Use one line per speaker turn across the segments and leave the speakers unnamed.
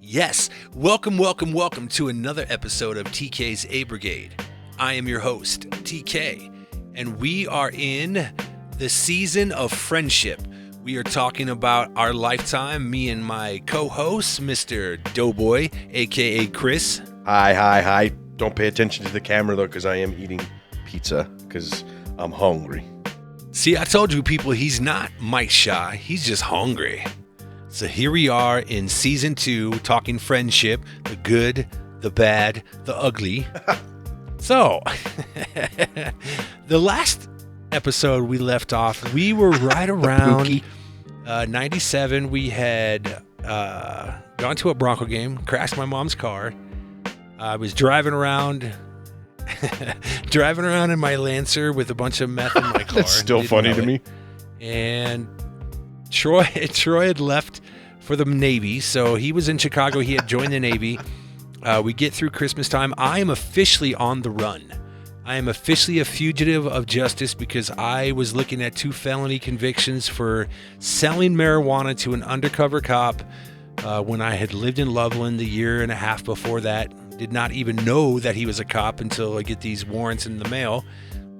Yes, welcome to another episode of TK's A Brigade. I am your host, TK, and we are in the season of friendship. We are talking about our lifetime, me and my co-host, Mr. Doughboy, aka Chris.
Hi. Don't pay attention to the camera, though, because I am eating pizza because I'm hungry.
See, I told you people, he's not Mike Shy, he's just hungry. So here we are in season 2, talking friendship, the good, the bad, the ugly. So, the last episode we left off, we were right around 97. We had gone to a Bronco game, crashed my mom's car. I was driving around in my Lancer with a bunch of meth in my car.
That's still funny to me.
And Troy had left for the Navy, so he was in Chicago. He had joined the Navy. We get through Christmas time. I am officially on the run. I am officially a fugitive of justice because I was looking at 2 felony convictions for selling marijuana to an undercover cop when I had lived in Loveland the year and a half before that. Did not even know that he was a cop until I get these warrants in the mail.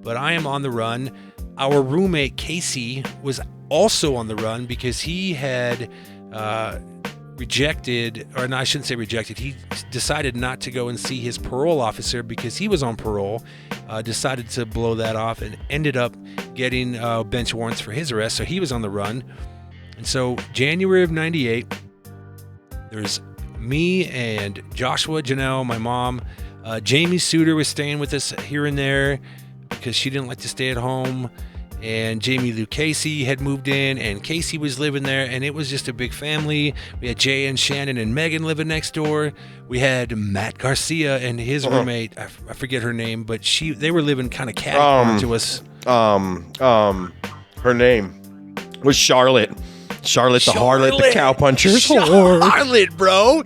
But I am on the run. Our roommate, Casey, was also on the run because he had rejected, or no, I shouldn't say rejected. He decided not to go and see his parole officer because he was on parole, decided to blow that off and ended up getting bench warrants for his arrest. So he was on the run. And so January of 98, there's me and Joshua, Janelle, my mom. Jamie Suter was staying with us here and there because she didn't like to stay at home. And Jamie Lou Casey had moved in, and Casey was living there, and it was just a big family. We had Jay and Shannon and Megan living next door. We had Matt Garcia and his roommate, I forget her name, but they were living kind of catty to us.
Her name was Charlotte. Charlotte the harlot, the cowpuncher.
Charlotte, bro.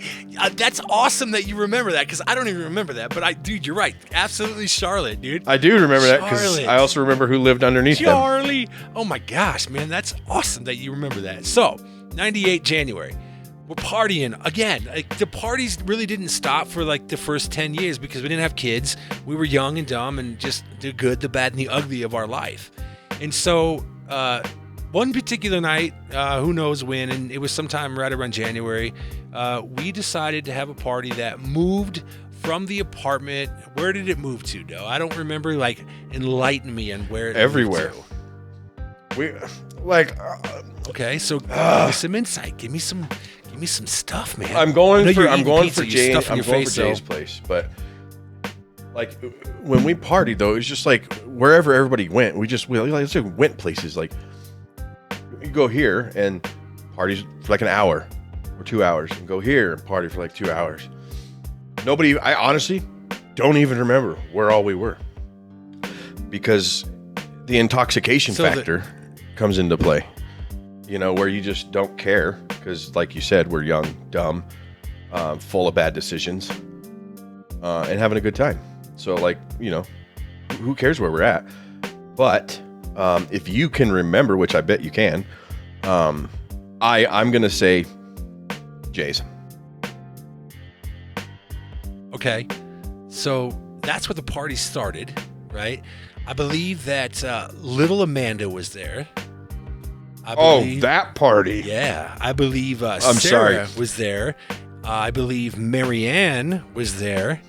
That's awesome that you remember that because I don't even remember that. But dude, you're right. Absolutely Charlotte, dude.
I do remember that because I also remember who lived underneath them.
Charlie. Oh my gosh, man. That's awesome that you remember that. So, 98 January. We're partying again. Like, the parties really didn't stop for like the first 10 years because we didn't have kids. We were young and dumb and just the good, the bad, and the ugly of our life. And so, one particular night, who knows when, and it was sometime right around January, we decided to have a party that moved from the apartment. Where did it move to, Doe? I don't remember. Like, enlighten me on where it
everywhere.
Moved to. Okay, so give me some insight. Give me some stuff, man.
I'm going for Jay's place, but like when we partied though, it was just like wherever everybody went, we went places like. You go here and parties for like an hour or 2 hours, and go here and party for like 2 hours. I honestly don't even remember where all we were because the intoxication factor comes into play. You know, where you just don't care because, like you said, we're young, dumb, full of bad decisions, and having a good time. So, like, you know, who cares where we're at? But if you can remember, which I bet you can, I'm going to say Jay's.
Okay. So that's where the party started, right? I believe that little Amanda was there.
That party.
Yeah. I believe Sarah was there. I believe Marianne was there.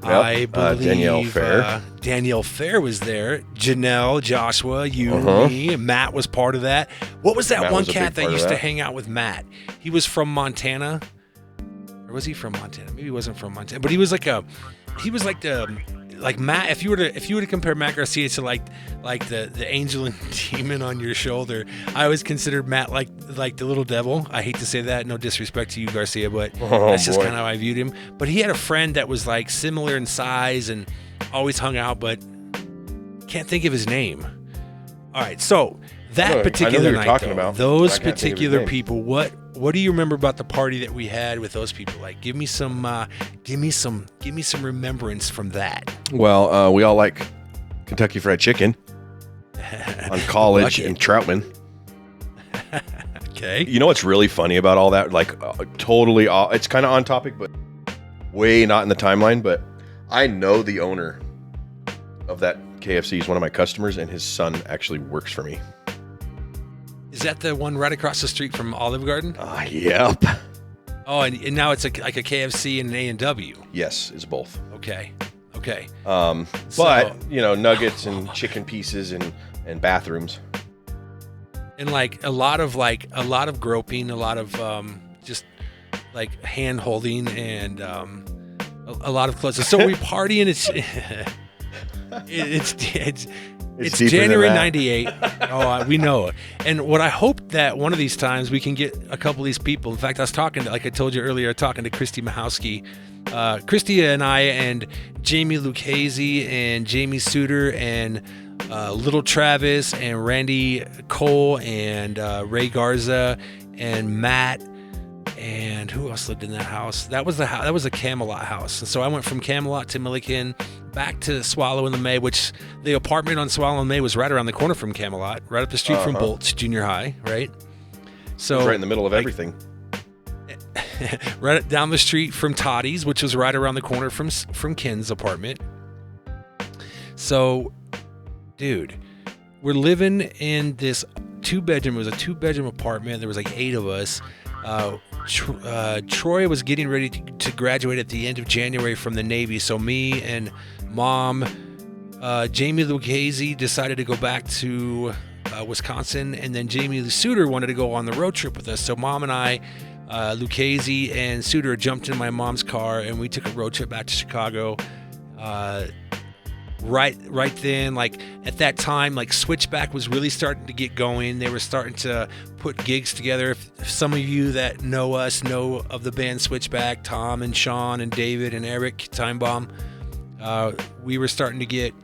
Yep.
I believe
Danielle Fair
was there. Janelle, Joshua, you, me, Matt was part of that. What was that
Matt
one cat that used to hang out with Matt? He was from Montana, or was he from Montana? Maybe he wasn't from Montana, but he was like Matt. If you were to compare Matt Garcia to like the angel and demon on your shoulder, I always considered Matt like the little devil. I hate to say that, no disrespect to you, Garcia, but that's just kind of how I viewed him. But he had a friend that was like similar in size and always hung out, but can't think of his name. All right, so that particular night, those particular people, what do you remember about the party that we had with those people? Like, give me some remembrance from that.
Well, we all like Kentucky Fried Chicken on College and Troutman.
Okay.
You know what's really funny about all that? Like, totally, it's kind of on topic, but way not in the timeline. But I know the owner of that KFC is one of my customers, and his son actually works for me.
Is that the one right across the street from Olive Garden?
Yep.
Oh, and now it's like a KFC and an A&W.
Yes, it's both.
Okay.
But nuggets and chicken pieces and bathrooms.
And like a lot of groping, a lot of just like hand holding, and a lot of clothes. So we party, and it's January '98. We know it. And what I hope that one of these times we can get a couple of these people. In fact, I was talking to, like I told you earlier, talking to Christy Mahowski. Christy and I and Jamie Lucchese and Jamie Suter and Little Travis and Randy Cole and Ray Garza and Matt and who else lived in that house? That was a Camelot house. And so I went from Camelot to Milliken, back to Swallow in the May, which the apartment on Swallow in the May was right around the corner from Camelot, right up the street from Bolts Junior High, right? So
right in the middle of everything.
Right down the street from Toddy's, which was right around the corner from Ken's apartment. So, dude, we're living in this two-bedroom. It was a two-bedroom apartment. There was like 8 of us. Troy was getting ready to graduate at the end of January from the Navy. So me and Mom, Jamie Lucchese decided to go back to Wisconsin, and then Jamie Suter wanted to go on the road trip with us. So Mom and I, Lucchese and Suter, jumped in my mom's car, and we took a road trip back to Chicago. Right then, like at that time, like Switchback was really starting to get going. They were starting to put gigs together. If some of you that know us know of the band Switchback, Tom and Sean and David and Eric Time Bomb, we were starting to get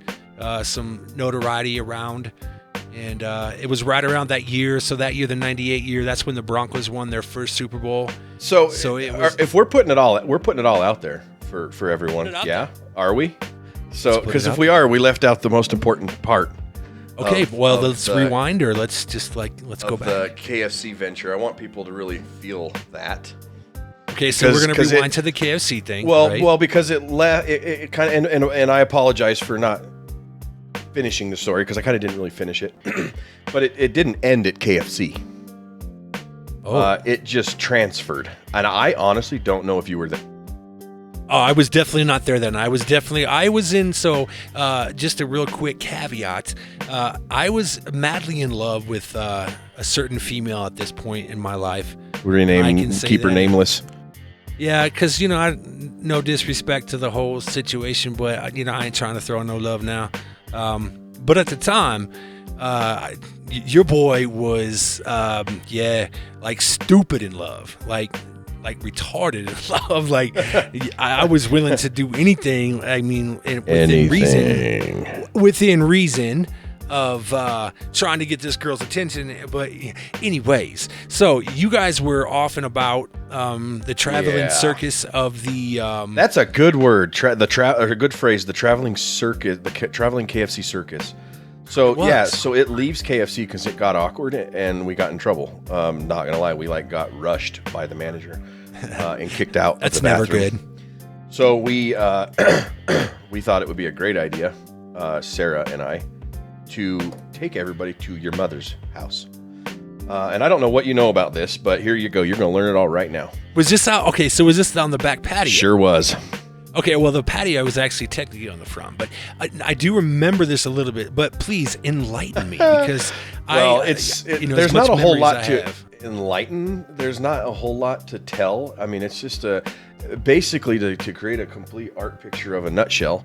some notoriety around. And it was right around that year. So that year, the '98 year, that's when the Broncos won their first Super Bowl.
So it was, if we're putting it all out there for everyone. Yeah, are we? So, because if we are, we left out the most important part.
Okay, let's rewind, or let's go back.
The KFC venture. I want people to really feel that.
Okay, so we're going to rewind to the KFC thing.
Well, because it kind of, and I apologize for not finishing the story, because I kind of didn't really finish it, but it didn't end at KFC. It just transferred, and I honestly don't know if you were there.
Oh, I was definitely not there then. I was in, so just a real quick caveat. I was madly in love with a certain female at this point in my life.
Keep her nameless.
Yeah, because, no disrespect to the whole situation, but, I ain't trying to throw no love now. But at the time, your boy was, like stupid in love. Like retarded in love. Like I was willing to do anything. I mean, within reason of trying to get this girl's attention. But anyways, so you guys were off and about the traveling circus of the.
That's a good word. A good phrase. The traveling circus. The traveling KFC circus. So so it leaves KFC because it got awkward and we got in trouble. Not gonna lie, we got rushed by the manager and kicked out.
That's
of the
never
bathroom.
good.
So we we thought it would be a great idea, Sarah and I, to take everybody to your mother's house. And I don't know what you know about this, but here you go. You're gonna learn it all right now.
Was this out? Okay, so was this on the back patio?
Sure was.
Okay, well, the patio was actually technically on the front, but I do remember this a little bit. But please enlighten me, because
there's not a whole lot to enlighten. There's not a whole lot to tell. I mean, it's just basically to create a complete art picture of a nutshell.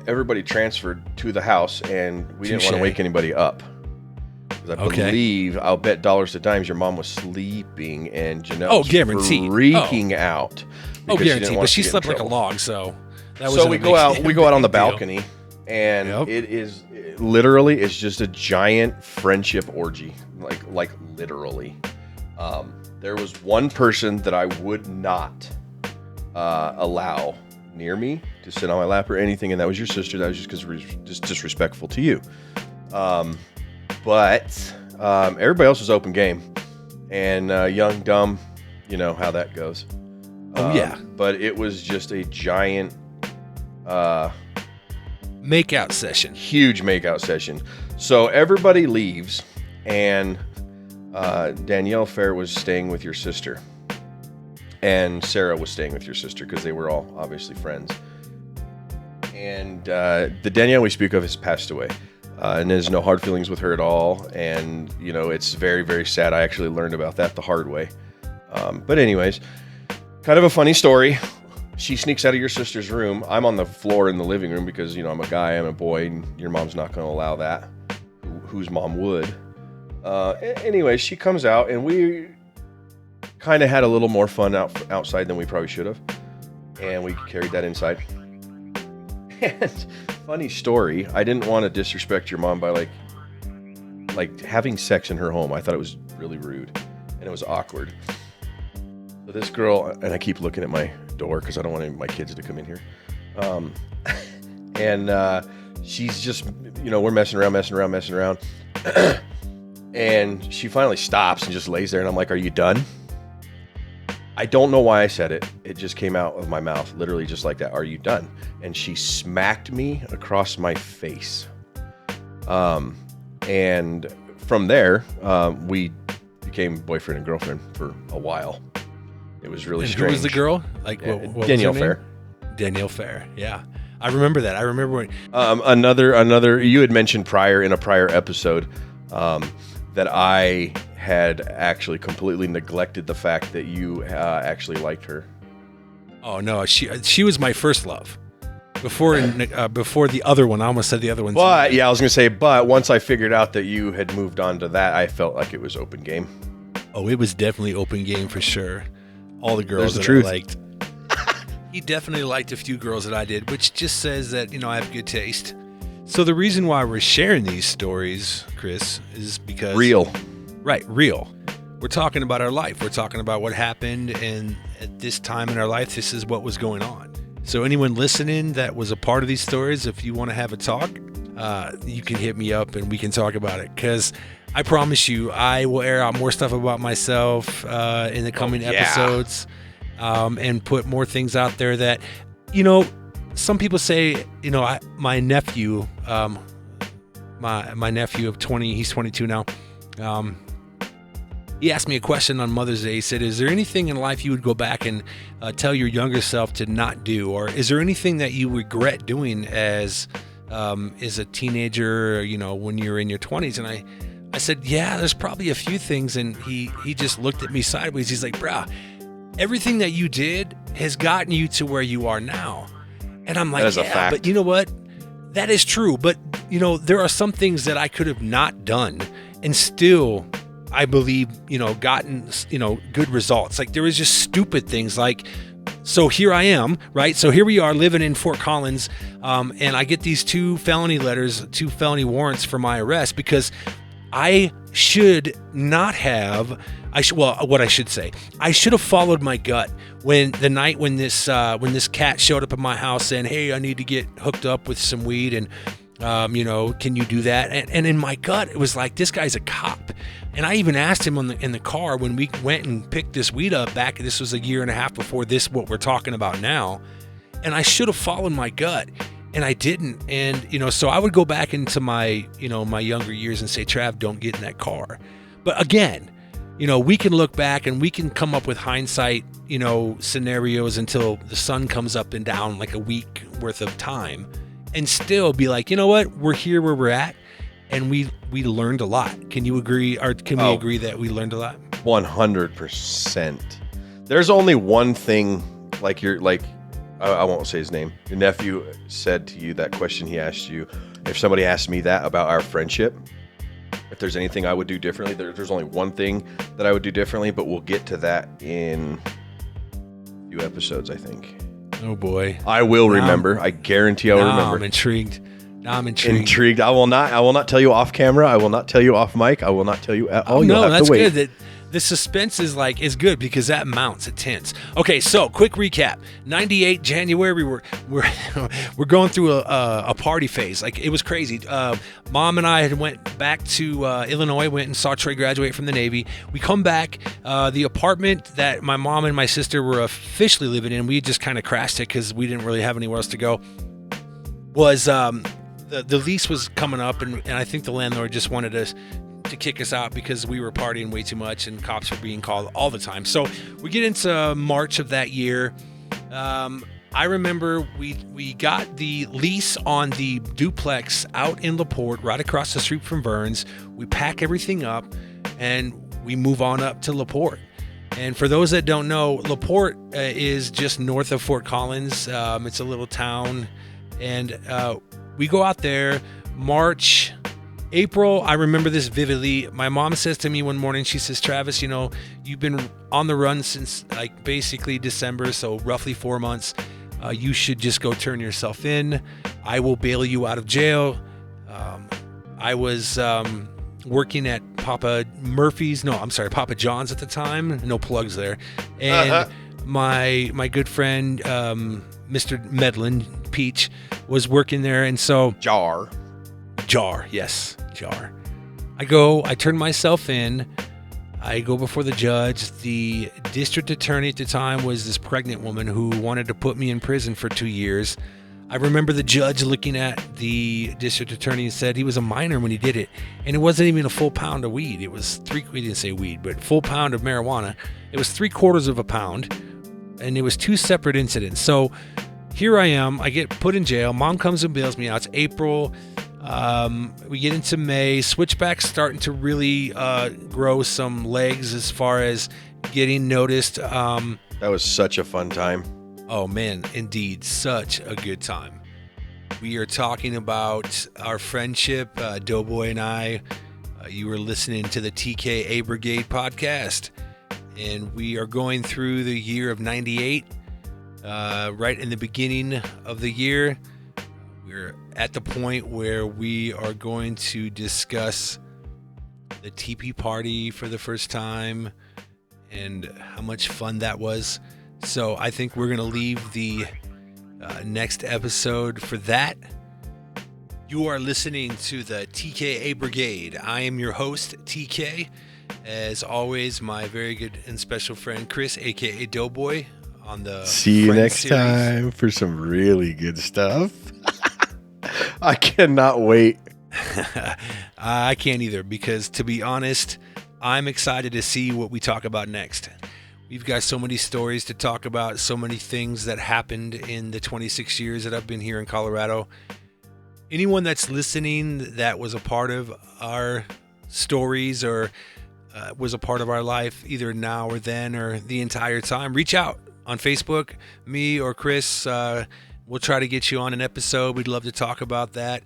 Everybody transferred to the house, and we didn't want to wake anybody up. I believe, I'll bet dollars to dimes, your mom was sleeping, and Janelle was freaking out.
Guaranteed. But she slept like a log, so that was.
So we go out on the balcony, and it literally is just a giant friendship orgy, like literally. There was one person that I would not allow near me to sit on my lap or anything, and that was your sister. That was just because we're just disrespectful to you. But everybody else was open game. and young, dumb, you know how that goes.
Oh, yeah.
But it was just a giant...
makeout session.
Huge makeout session. So everybody leaves, and Danielle Fair was staying with your sister. And Sarah was staying with your sister because they were all obviously friends. And the Danielle we speak of has passed away. And there's no hard feelings with her at all. And, you know, it's very, very sad. I actually learned about that the hard way. But anyways, kind of a funny story. She sneaks out of your sister's room. I'm on the floor in the living room because, you know, I'm a guy, I'm a boy, and your mom's not going to allow that. Whose mom would? Anyways, she comes out, and we kind of had a little more fun outside than we probably should have. And we carried that inside. And funny story, I didn't want to disrespect your mom by like having sex in her home. I thought it was really rude, and it was awkward. So this girl, and I keep looking at my door because I don't want any of my kids to come in here. And she's just, you know, we're messing around. And she finally stops and just lays there, and I'm like, "Are you done?" I don't know why I said it. It just came out of my mouth, literally just like that. "Are you done?" And she smacked me across my face. And from there, we became boyfriend and girlfriend for a while. It was really strange.
Who was the girl? Like what
Danielle
was her name?
Fair.
Danielle Fair. Yeah, I remember that. I remember when
another. You had mentioned in a prior episode that I had actually completely neglected the fact that you actually liked her.
Oh no, she was my first love. Before the other one, I almost said the other one.
But yeah, I was gonna say. But once I figured out that you had moved on to that, I felt like it was open game.
Oh, it was definitely open game for sure. All the girls that
truth.
I liked. He definitely liked a few girls that I did, which just says that, you know, I have good taste. So the reason why we're sharing these stories, Chris, is because...
Real.
Right, real. We're talking about our life. We're talking about what happened, and at this time in our life, this is what was going on. So anyone listening that was a part of these stories, if you want to have a talk, you can hit me up and we can talk about it. Because I promise you, I will air out more stuff about myself in the coming episodes, and put more things out there that, you know, some people say, you know, my nephew, my nephew of 20, he's 22 now. He asked me a question on Mother's Day. He said, "Is there anything in life you would go back and tell your younger self to not do, or is there anything that you regret doing as a teenager, you know, when you're in your 20s?" And I said, "Yeah, there's probably a few things." And he just looked at me sideways. He's like, "Bruh, everything that you did has gotten you to where you are now." And I'm like, "Yeah, but you know what? That is true. But, you know, there are some things that I could have not done and still, I believe, you know, gotten, you know, good results." Like there was just stupid things like, so here I am, right? So here we are living in Fort Collins, and I get these 2 felony warrants for my arrest because I should not have, I should have followed my gut when the night when this cat showed up at my house saying, "Hey, I need to get hooked up with some weed, and you know, can you do that?" And in my gut, it was like, this guy's a cop. And I even asked him in the car when we went and picked this weed up back. This was a year and a half before what we're talking about now. And I should have followed my gut, and I didn't. And, you know, so I would go back into my, you know, my younger years and say, "Trav, don't get in that car." But again, you know, we can look back and we can come up with hindsight, you know, scenarios until the sun comes up and down like a week worth of time, and still be like, you know what, we're here where we're at, and we learned a lot. Can you agree, or can we agree that we learned a lot?
100%. There's only one thing, I won't say his name. Your nephew said to you that question he asked you. If somebody asked me that about our friendship, if there's anything I would do differently, there's only one thing that I would do differently, but we'll get to that in a few episodes, I think.
Oh boy.
I will remember. I guarantee I'll remember.
I'm intrigued.
I will not tell you off camera. I will not tell you off mic. I will not tell you at all.
No, that's good. the suspense is good because that mounts. It tense. Okay, so quick recap. 98 January, we're going through a party phase. Like, it was crazy. Mom and I had went back to Illinois, went and saw Trey graduate from the Navy. We come back, the apartment that my mom and my sister were officially living in, we just kind of crashed it because we didn't really have anywhere else to go, was the lease was coming up, and I think the landlord just wanted us to kick us out because we were partying way too much and cops were being called all the time. So we get into March of that year. I remember we got the lease on the duplex out in LaPorte, right across the street from Burns. We pack everything up and we move on up to LaPorte. And for those that don't know, LaPorte is just north of Fort Collins. It's a little town, and we go out there April, I remember this vividly. My mom says to me one morning, she says, Travis, you've been on the run since basically December, so roughly 4 months. You should just go turn yourself in. I will bail you out of jail. I was working at Papa John's at the time. No plugs there. And my good friend, Mr. Medlin, Peach, was working there. And so... Jar, yes. Jar. I turn myself in. I go before the judge. The district attorney at the time was this pregnant woman who wanted to put me in prison for 2 years. I remember the judge looking at the district attorney and said he was a minor when he did it. And it wasn't even a full pound of weed. It was we didn't say weed, but full pound of marijuana. It was 3/4 of a pound. And it was 2 separate incidents. So here I am. I get put in jail. Mom comes and bails me out. It's April. We get into May. Switchback's starting to really grow some legs as far as getting noticed.
That was such a fun time.
Oh, man, indeed. Such a good time. We are talking about our friendship, Doughboy and I. You were listening to the TKA Brigade podcast, and we are going through the year of 98. Right in the beginning of the year, we're at the point where we are going to discuss the TP party for the first time and how much fun that was. So I think we're going to leave the next episode for that. You are listening to the TKA Brigade. I am your host, TK. As always, my very good and special friend, Chris, a.k.a. Doughboy, on the
See you next time for some really good stuff. I cannot wait.
I can't either, because to be honest, I'm excited to see what we talk about next. We've got so many stories to talk about, so many things that happened in the 26 years that I've been here in Colorado. Anyone that's listening that was a part of our stories or was a part of our life, either now or then or the entire time, reach out on Facebook. Me or Chris, we'll try to get you on an episode. We'd love to talk about that.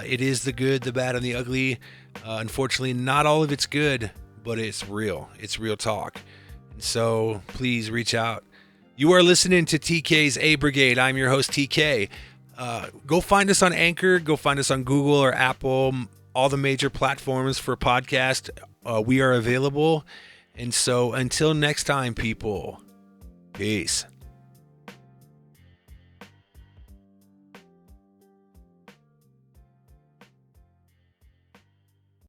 It is the good, the bad, and the ugly. Unfortunately, not all of it's good, but it's real. It's real talk. So please reach out. You are listening to TK's A Brigade. I'm your host, TK. Go find us on Anchor. Go find us on Google or Apple, all the major platforms for podcast. We are available. And so until next time, people, peace.